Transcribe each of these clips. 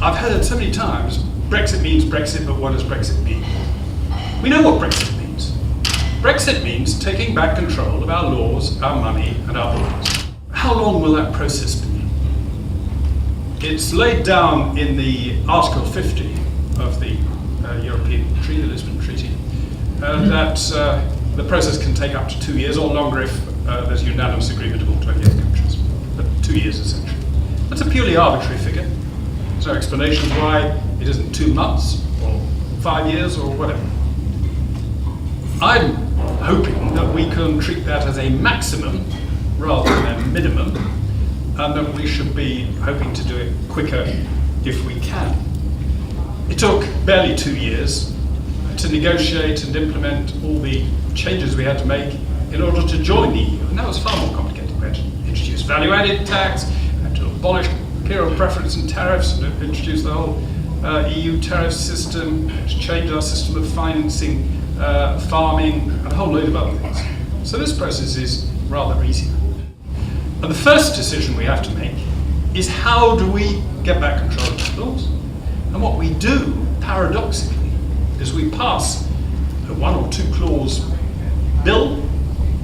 I've heard so many times, Brexit means Brexit, but what does Brexit mean? We know what Brexit means. Brexit means taking back control of our laws, our money, and our borders. How long will that process be? It's laid down in the Article 50 of the European Treaty, the Lisbon Treaty, that the process can take up to 2 years or longer if there's unanimous agreement of all 28 countries. But 2 years essentially. That's a purely arbitrary figure. There's no explanation why it isn't 2 months or 5 years or whatever. I'm hoping that we can treat that as a maximum rather than a minimum, and that we should be hoping to do it quicker if we can. It took barely 2 years to negotiate and implement all the changes we had to make in order to join the EU, and that was far more complicated. We had to introduce value-added tax, we had to abolish imperial preference and tariffs, and introduce the whole EU tariff system, to change our system of financing, farming, and a whole load of other things. So this process is rather easier. And the first decision we have to make is how do we get back control of the laws? And what we do, paradoxically, is we pass a 1 or 2 clause bill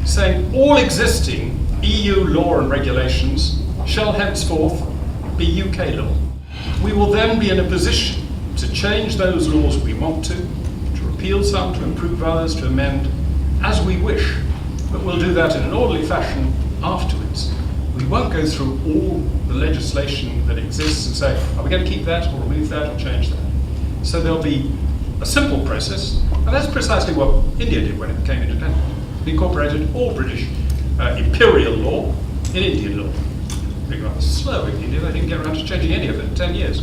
saying all existing EU law and regulations shall henceforth be UK law. We will then be in a position to change those laws we want to repeal some, to improve others, to amend, as we wish. But we'll do that in an orderly fashion afterwards. We won't go through all the legislation that exists and say, are we going to keep that or remove that or change that? So there'll be a simple process, and that's precisely what India did when it became independent. It incorporated all British imperial law in Indian law. Being rather slow in India, they didn't get around to changing any of it in 10 years.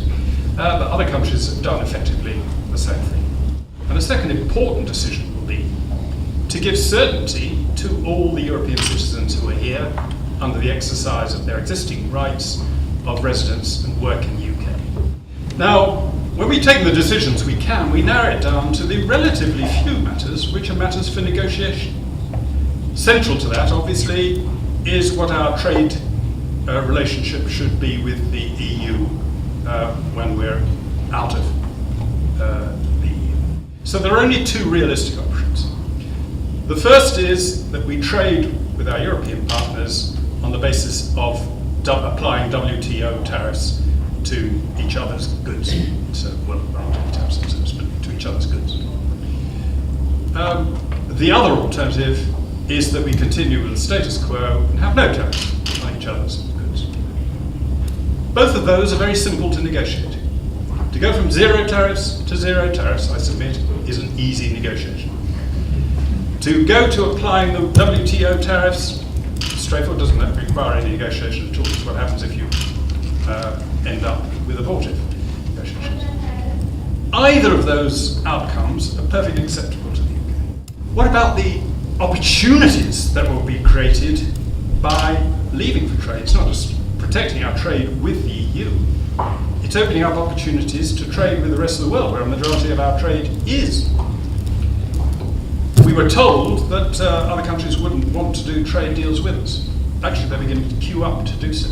But other countries have done effectively the same thing. And the second important decision will be to give certainty to all the European citizens who are here under the exercise of their existing rights of residence and work in the UK. Now, when we take the decisions we can, we narrow it down to the relatively few matters which are matters for negotiation. Central to that, obviously, is what our trade relationship should be with the EU when we're out of the EU. So there are only 2 realistic options. The first is that we trade with our European partners on the basis of applying WTO tariffs to each other's goods. So, well, not to tariffs themselves, but to each other's goods. The other alternative is that we continue with the status quo and have no tariffs on each other's goods. Both of those are very simple to negotiate. To go from 0 tariffs to 0 tariffs, I submit, is an easy negotiation. To go to applying the WTO tariffs, straightforward, doesn't require any negotiation at all. It's what happens if you end up with abortive negotiations. Either of those outcomes are perfectly acceptable to the UK. What about the opportunities that will be created by leaving for trade? It's not just protecting our trade with the EU, it's opening up opportunities to trade with the rest of the world, where a majority of our trade is. We were told that other countries wouldn't want to do trade deals with us. Actually, they're beginning to queue up to do so.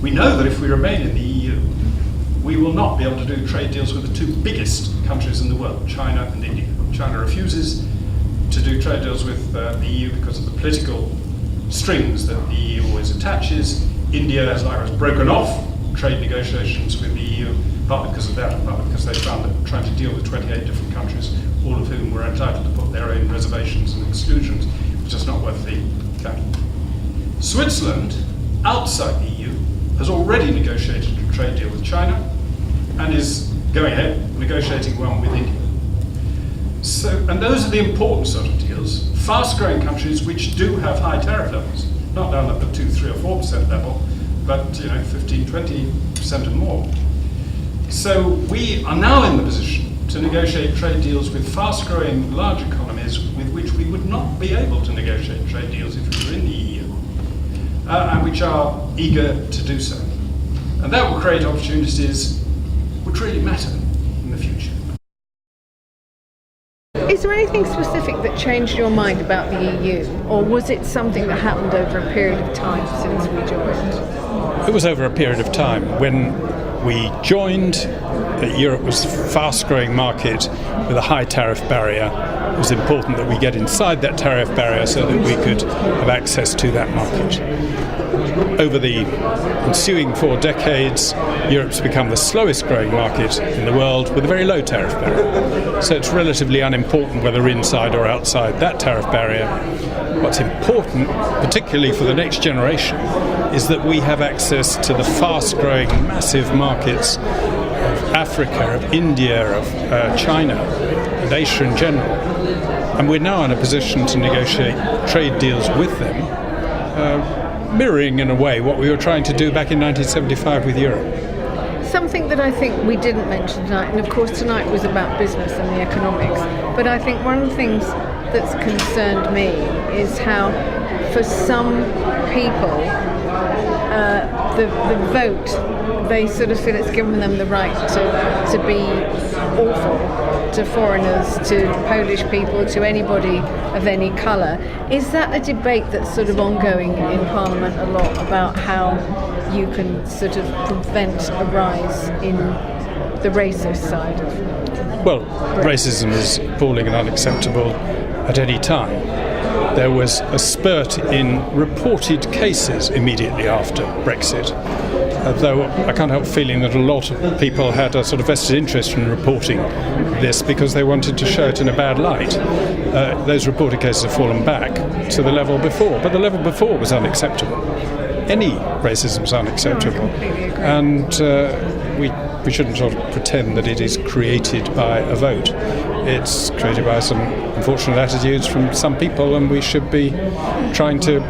We know that if we remain in the EU, we will not be able to do trade deals with the 2 biggest countries in the world, China and India. China refuses to do trade deals with the EU because of the political strings that the EU always attaches. India has likewise broken off trade negotiations with the EU, partly because of that, and partly because they found that trying to deal with 28 different countries, all of whom were entitled to put their own reservations and exclusions, was just not worth the capital. Switzerland, outside the EU, has already negotiated a trade deal with China and is going ahead negotiating one with India. So, and those are the important sort of deals. Fast-growing countries which do have high tariff levels, not down at the 2, 3 or 4% level, but 15, 20% and more. So we are now in the position to negotiate trade deals with fast-growing large economies with which we would not be able to negotiate trade deals if we were in the EU, and which are eager to do so. And that will create opportunities which really matter in the future. Is is there anything specific that changed your mind about the EU, or was it something that happened over a period of time since we joined? It was over a period of time. When we joined, Europe was a fast-growing market with a high tariff barrier. It was important that we get inside that tariff barrier so that we could have access to that market. Over the ensuing 4 decades, Europe's become the slowest growing market in the world with a very low tariff barrier. So it's relatively unimportant whether inside or outside that tariff barrier. What's important, particularly for the next generation, is that we have access to the fast-growing, massive markets of Africa, of India, of China, and Asia in general. And we're now in a position to negotiate trade deals with them, mirroring in a way what we were trying to do back in 1975 with Europe. Something that I think we didn't mention tonight, and of course tonight was about business and the economics, but I think one of the things that's concerned me is how for some people the vote, they sort of feel it's given them the right to be awful to foreigners, to Polish people, to anybody of any colour. Is that a debate that's sort of ongoing in Parliament a lot about how you can sort of prevent a rise in the racist side of Well, racism is appalling and unacceptable at any time. There was a spurt in reported cases immediately after Brexit, though I can't help feeling that a lot of people had a sort of vested interest in reporting this because they wanted to show it in a bad light. Those reported cases have fallen back to the level before, but the level before was unacceptable. Any racism is unacceptable, and we shouldn't sort of pretend that it is created by a vote. It's created by some unfortunate attitudes from some people, and we should be trying to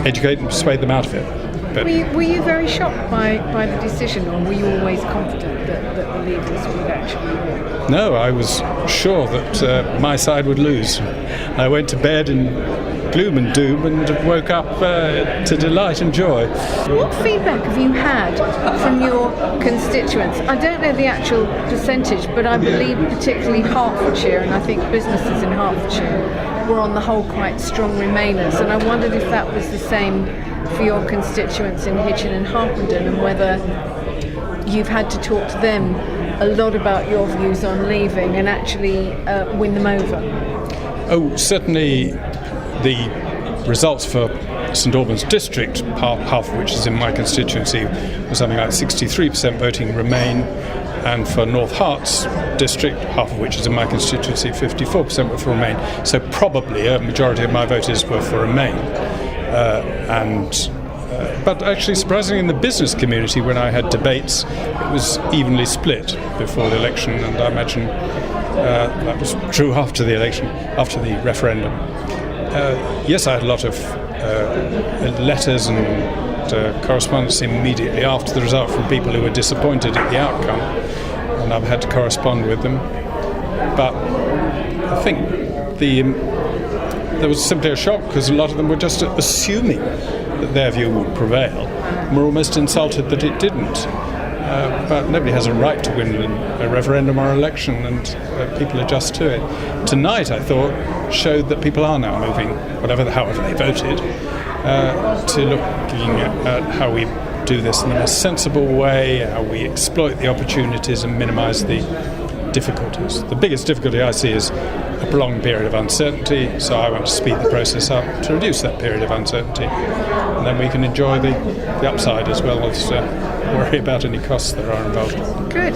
educate and persuade them out of it. But were you very shocked by the decision, or were you always confident that the leaders would actually win? No, I was sure that my side would lose. I went to bed in gloom and doom and woke up to delight and joy. What feedback have you had from your constituents? I don't know the actual percentage, but I believe particularly Hertfordshire, and I think businesses in Hertfordshire were on the whole quite strong Remainers, and I wondered if that was the same for your constituents in Hitchin and Harpenden, and whether you've had to talk to them a lot about your views on leaving and actually win them over. Oh, certainly the results for St Albans district, half of which is in my constituency, was something like 63% voting Remain, and for North Herts district, half of which is in my constituency, 54% were for Remain. So probably a majority of my voters were for Remain. But actually, surprisingly, in the business community, when I had debates, it was evenly split before the election, and I imagine that was true after the election, after the referendum. Yes, I had a lot of letters and correspondence immediately after the result from people who were disappointed at the outcome, and I've had to correspond with them. But I think there was simply a shock because a lot of them were just assuming that their view would prevail and were almost insulted that it didn't. But nobody has a right to win a referendum or election, and people adjust to it. Tonight, I thought, showed that people are now moving, however they voted, to looking at how we do this in the most sensible way, how we exploit the opportunities and minimise the difficulties. The biggest difficulty I see is a prolonged period of uncertainty, so I want to speed the process up to reduce that period of uncertainty, and then we can enjoy the upside as well as worry about any costs that are involved. Good.